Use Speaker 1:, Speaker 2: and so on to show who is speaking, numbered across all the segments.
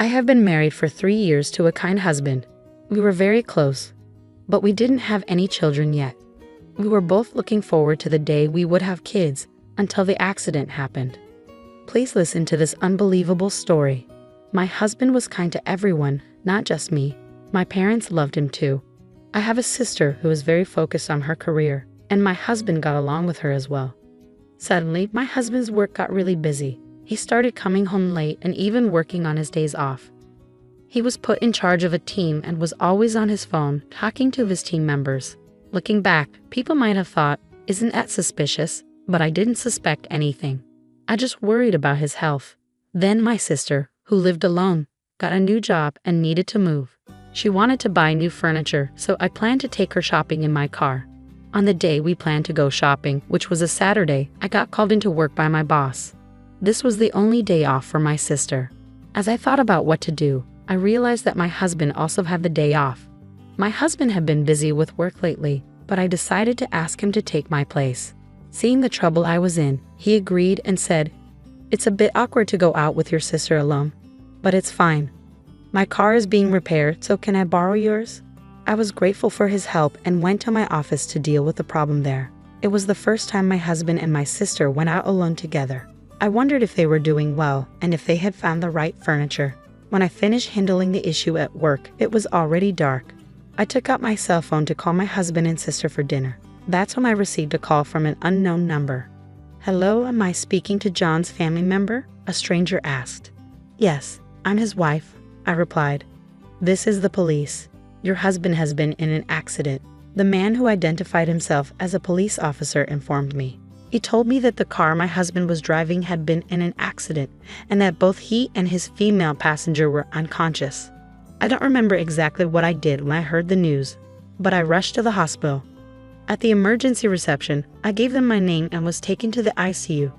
Speaker 1: I have been married for 3 years to a kind husband. We were very close, but we didn't have any children yet. We were both looking forward to the day we would have kids until the accident happened. Please listen to this unbelievable story. My husband was kind to everyone, not just me. My parents loved him too. I have a sister who is very focused on her career, and my husband got along with her as well. Suddenly, my husband's work got really busy. He started coming home late and even working on his days off. He was put in charge of a team and was always on his phone, talking to his team members. Looking back, people might have thought, isn't that suspicious? But I didn't suspect anything. I just worried about his health. Then my sister, who lived alone, got a new job and needed to move. She wanted to buy new furniture, so I planned to take her shopping in my car. On the day we planned to go shopping, which was a Saturday, I got called into work by my boss. This was the only day off for my sister. As I thought about what to do, I realized that my husband also had the day off. My husband had been busy with work lately, but I decided to ask him to take my place. Seeing the trouble I was in, he agreed and said, "It's a bit awkward to go out with your sister alone, but it's fine. My car is being repaired, so can I borrow yours?" I was grateful for his help and went to my office to deal with the problem there. It was the first time my husband and my sister went out alone together. I wondered if they were doing well and if they had found the right furniture. When I finished handling the issue at work, it was already dark. I took out my cell phone to call my husband and sister for dinner. That's when I received a call from an unknown number. "Hello, am I speaking to John's family member?" a stranger asked. "Yes, I'm his wife," I replied. "This is the police. Your husband has been in an accident." The man who identified himself as a police officer informed me. He told me that the car my husband was driving had been in an accident and that both he and his female passenger were unconscious. I don't remember exactly what I did when I heard the news, but I rushed to the hospital. At the emergency reception, I gave them my name and was taken to the ICU.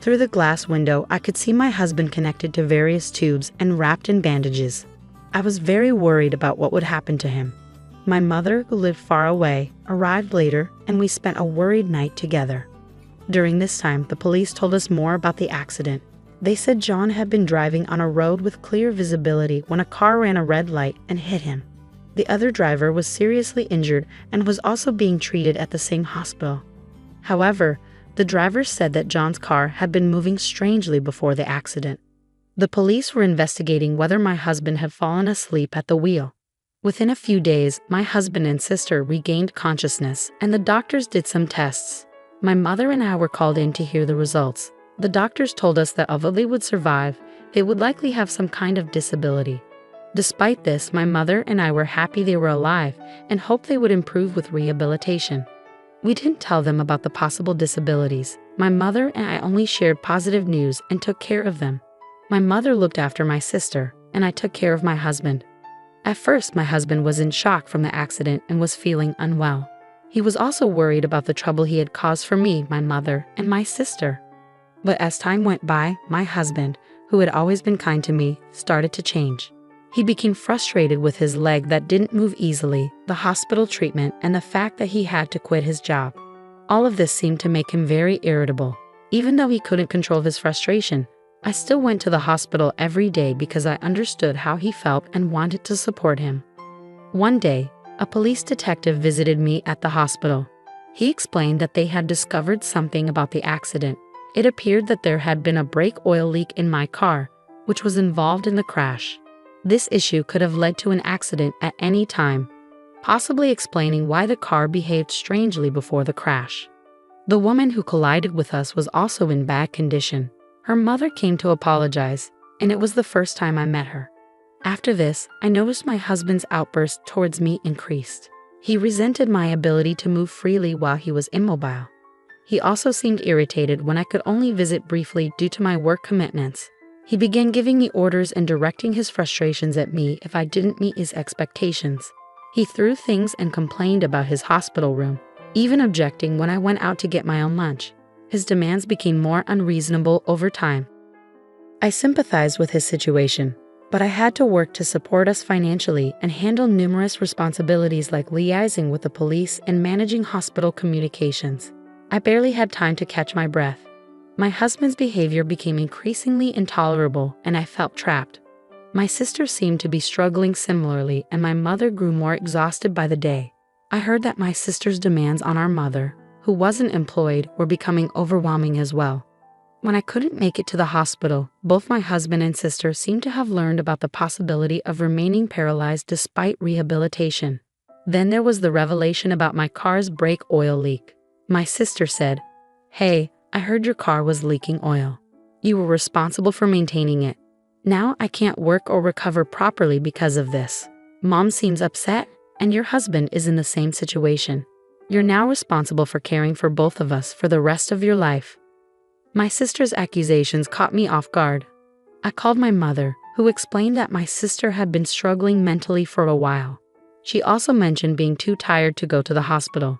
Speaker 1: Through the glass window, I could see my husband connected to various tubes and wrapped in bandages. I was very worried about what would happen to him. My mother, who lived far away, arrived later, and we spent a worried night together. During this time, the police told us more about the accident. They said John had been driving on a road with clear visibility when a car ran a red light and hit him. The other driver was seriously injured and was also being treated at the same hospital. However, the driver said that John's car had been moving strangely before the accident. The police were investigating whether my husband had fallen asleep at the wheel. Within a few days, my husband and sister regained consciousness, and the doctors did some tests. My mother and I were called in to hear the results. The doctors told us that although they would survive, they would likely have some kind of disability. Despite this, my mother and I were happy they were alive and hoped they would improve with rehabilitation. We didn't tell them about the possible disabilities. My mother and I only shared positive news and took care of them. My mother looked after my sister, and I took care of my husband. At first, my husband was in shock from the accident and was feeling unwell. He was also worried about the trouble he had caused for me, my mother, and my sister. But as time went by, my husband, who had always been kind to me, started to change. He became frustrated with his leg that didn't move easily, the hospital treatment, and the fact that he had to quit his job. All of this seemed to make him very irritable. Even though he couldn't control his frustration, I still went to the hospital every day because I understood how he felt and wanted to support him. One day, a police detective visited me at the hospital. He explained that they had discovered something about the accident. It appeared that there had been a brake oil leak in my car, which was involved in the crash. This issue could have led to an accident at any time, possibly explaining why the car behaved strangely before the crash. The woman who collided with us was also in bad condition. Her mother came to apologize, and it was the first time I met her. After this, I noticed my husband's outburst towards me increased. He resented my ability to move freely while he was immobile. He also seemed irritated when I could only visit briefly due to my work commitments. He began giving me orders and directing his frustrations at me if I didn't meet his expectations. He threw things and complained about his hospital room, even objecting when I went out to get my own lunch. His demands became more unreasonable over time. I sympathized with his situation, but I had to work to support us financially and handle numerous responsibilities like liaising with the police and managing hospital communications. I barely had time to catch my breath. My husband's behavior became increasingly intolerable, and I felt trapped. My sister seemed to be struggling similarly, and my mother grew more exhausted by the day. I heard that my sister's demands on our mother, who wasn't employed, were becoming overwhelming as well. When I couldn't make it to the hospital, both my husband and sister seemed to have learned about the possibility of remaining paralyzed despite rehabilitation. Then there was the revelation about my car's brake oil leak. My sister said, "Hey, I heard your car was leaking oil. You were responsible for maintaining it. Now I can't work or recover properly because of this. Mom seems upset, and your husband is in the same situation. You're now responsible for caring for both of us for the rest of your life." My sister's accusations caught me off guard. I called my mother, who explained that my sister had been struggling mentally for a while. She also mentioned being too tired to go to the hospital.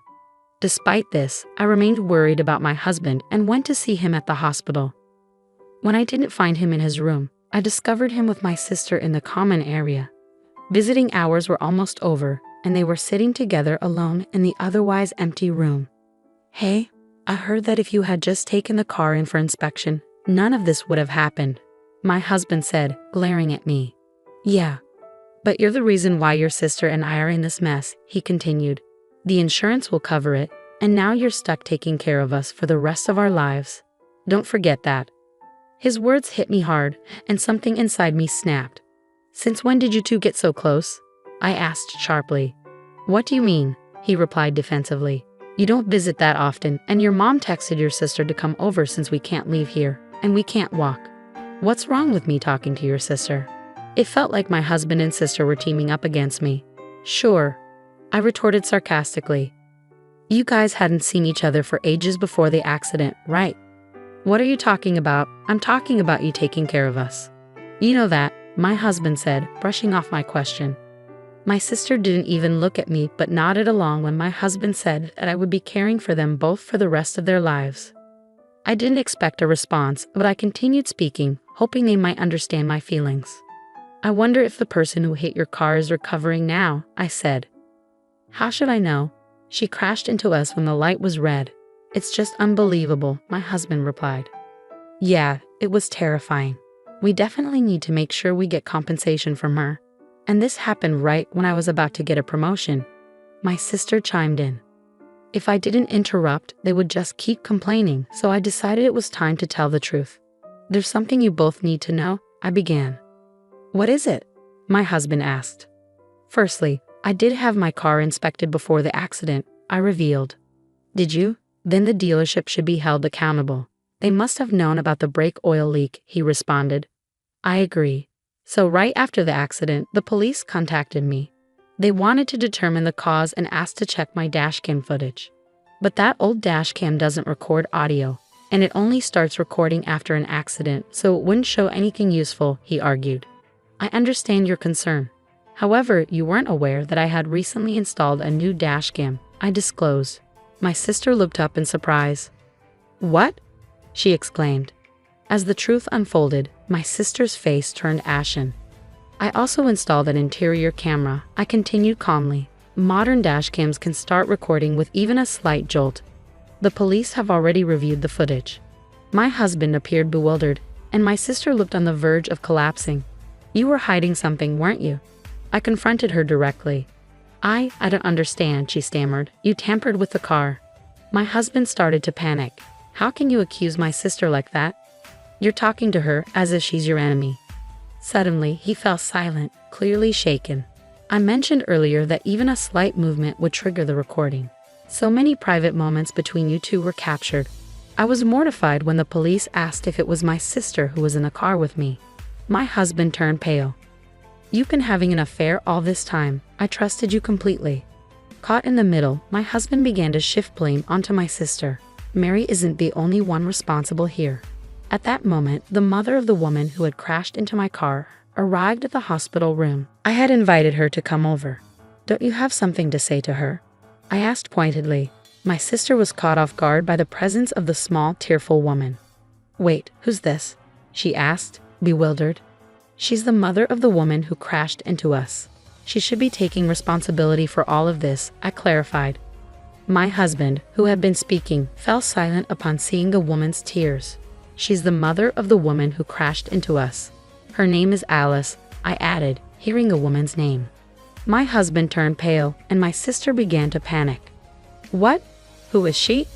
Speaker 1: Despite this, I remained worried about my husband and went to see him at the hospital. When I didn't find him in his room, I discovered him with my sister in the common area. Visiting hours were almost over, and they were sitting together alone in the otherwise empty room. "Hey, I heard that if you had just taken the car in for inspection, none of this would have happened," my husband said, glaring at me. "Yeah, but you're the reason why your sister and I are in this mess," he continued. "The insurance will cover it, and now you're stuck taking care of us for the rest of our lives. Don't forget that." His words hit me hard, and something inside me snapped. "Since when did you two get so close?" I asked sharply. "What do you mean?" he replied defensively. "You don't visit that often, and your mom texted your sister to come over since we can't leave here, and we can't walk. What's wrong with me talking to your sister?" It felt like my husband and sister were teaming up against me. "Sure," I retorted sarcastically. "You guys hadn't seen each other for ages before the accident, right?" "What are you talking about? I'm talking about you taking care of us." "You know that," my husband said, brushing off my question. My sister didn't even look at me but nodded along when my husband said that I would be caring for them both for the rest of their lives. I didn't expect a response, but I continued speaking, hoping they might understand my feelings. "I wonder if the person who hit your car is recovering now," I said. "How should I know? She crashed into us when the light was red. It's just unbelievable," my husband replied. "Yeah, it was terrifying. We definitely need to make sure we get compensation from her. And this happened right when I was about to get a promotion," my sister chimed in. If I didn't interrupt, they would just keep complaining, so I decided it was time to tell the truth. "There's something you both need to know," I began. "What is it?" my husband asked. "Firstly, I did have my car inspected before the accident," I revealed. "Did you? Then the dealership should be held accountable. They must have known about the brake oil leak," he responded. "I agree. So right after the accident, the police contacted me. They wanted to determine the cause and asked to check my dashcam footage. But that old dashcam doesn't record audio, and it only starts recording after an accident, so it wouldn't show anything useful," he argued. "I understand your concern. However, you weren't aware that I had recently installed a new dashcam," I disclosed. My sister looked up in surprise. "What?" she exclaimed. As the truth unfolded, my sister's face turned ashen. "I also installed an interior camera," I continued calmly. "Modern dashcams can start recording with even a slight jolt. The police have already reviewed the footage." My husband appeared bewildered, and my sister looked on the verge of collapsing. "You were hiding something, weren't you?" I confronted her directly. I don't understand," she stammered. "You tampered with the car." My husband started to panic. "How can you accuse my sister like that? You're talking to her as if she's your enemy." Suddenly, he fell silent, clearly shaken. I mentioned earlier that even a slight movement would trigger the recording. So many private moments between you two were captured. I was mortified when the police asked if it was my sister who was in the car with me. My husband turned pale. "You've been having an affair all this time. I trusted you completely." Caught in the middle, my husband began to shift blame onto my sister. Mary isn't the only one responsible here. At that moment, the mother of the woman who had crashed into my car arrived at the hospital room. I had invited her to come over. "Don't you have something to say to her?" I asked pointedly. My sister was caught off guard by the presence of the small, tearful woman. "Wait, who's this?" she asked, bewildered. "She's the mother of the woman who crashed into us. She should be taking responsibility for all of this," I clarified. My husband, who had been speaking, fell silent upon seeing the woman's tears. "She's the mother of the woman who crashed into us. Her name is Alice. I added, hearing a woman's name. My husband turned pale, and my sister began to panic. What? Who is she?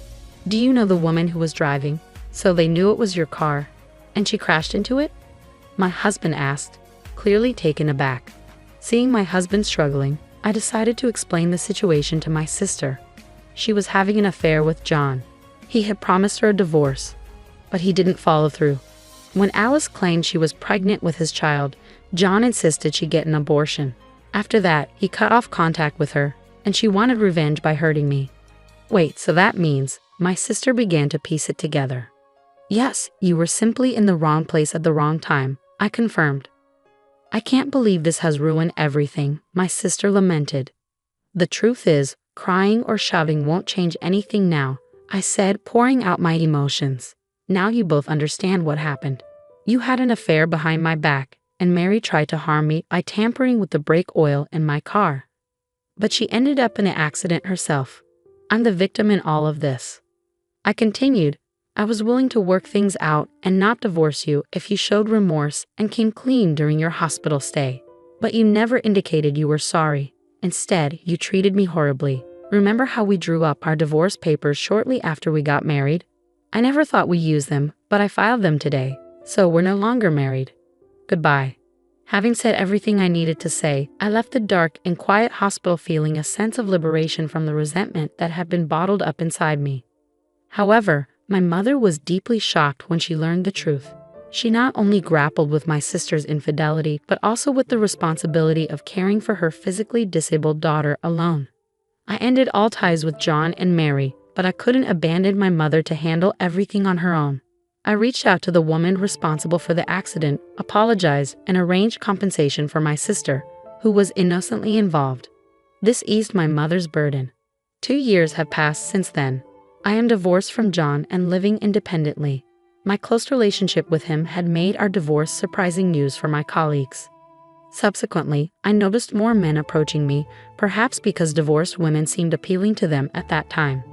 Speaker 1: Do you know the woman who was driving? So they knew it was your car, and she crashed into it? My husband asked, clearly taken aback. Seeing my husband struggling, I decided to explain the situation to my sister. She was having an affair with John. He had promised her a divorce, but he didn't follow through. When Alice claimed she was pregnant with his child, John insisted she get an abortion. After that, he cut off contact with her, and she wanted revenge by hurting me. Wait, so that means my sister began to piece it together. Yes, you were simply in the wrong place at the wrong time, I confirmed. I can't believe this has ruined everything, my sister lamented. The truth is, crying or shouting won't change anything now, I said, pouring out my emotions. Now you both understand what happened. You had an affair behind my back, and Mary tried to harm me by tampering with the brake oil in my car. But she ended up in an accident herself. I'm the victim in all of this. I continued, I was willing to work things out and not divorce you if you showed remorse and came clean during your hospital stay. But you never indicated you were sorry. Instead, you treated me horribly. Remember how we drew up our divorce papers shortly after we got married? I never thought we used them, but I filed them today, so we're no longer married. Goodbye. Having said everything I needed to say, I left the dark and quiet hospital feeling a sense of liberation from the resentment that had been bottled up inside me. However, my mother was deeply shocked when she learned the truth. She not only grappled with my sister's infidelity, but also with the responsibility of caring for her physically disabled daughter alone. I ended all ties with John and Mary, but I couldn't abandon my mother to handle everything on her own. I reached out to the woman responsible for the accident, apologized, and arranged compensation for my sister, who was innocently involved. This eased my mother's burden. 2 years have passed since then. I am divorced from John and living independently. My close relationship with him had made our divorce surprising news for my colleagues. Subsequently, I noticed more men approaching me, perhaps because divorced women seemed appealing to them at that time.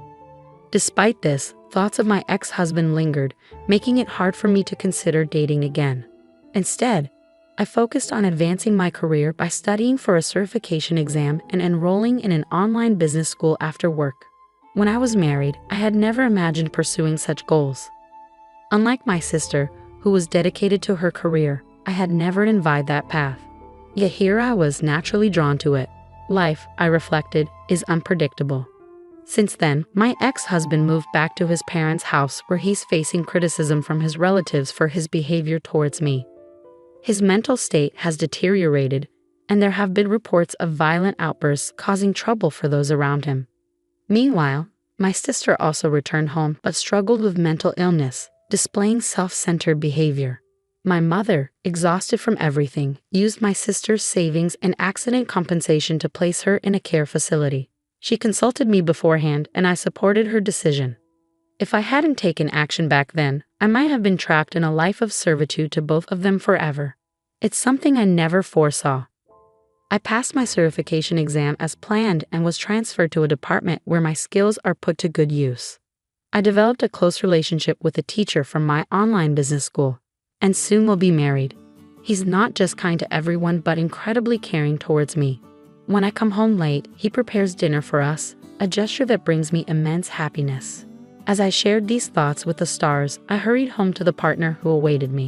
Speaker 1: Despite this, thoughts of my ex-husband lingered, making it hard for me to consider dating again. Instead, I focused on advancing my career by studying for a certification exam and enrolling in an online business school after work. When I was married, I had never imagined pursuing such goals. Unlike my sister, who was dedicated to her career, I had never envied that path. Yet here I was naturally drawn to it. Life, I reflected, is unpredictable. Since then, my ex-husband moved back to his parents' house where he's facing criticism from his relatives for his behavior towards me. His mental state has deteriorated, and there have been reports of violent outbursts causing trouble for those around him. Meanwhile, my sister also returned home but struggled with mental illness, displaying self-centered behavior. My mother, exhausted from everything, used my sister's savings and accident compensation to place her in a care facility. She consulted me beforehand, and I supported her decision. If I hadn't taken action back then, I might have been trapped in a life of servitude to both of them forever. It's something I never foresaw. I passed my certification exam as planned and was transferred to a department where my skills are put to good use. I developed a close relationship with a teacher from my online business school, and soon will be married. He's not just kind to everyone but incredibly caring towards me. When I come home late, he prepares dinner for us, a gesture that brings me immense happiness. As I shared these thoughts with the stars, I hurried home to the partner who awaited me.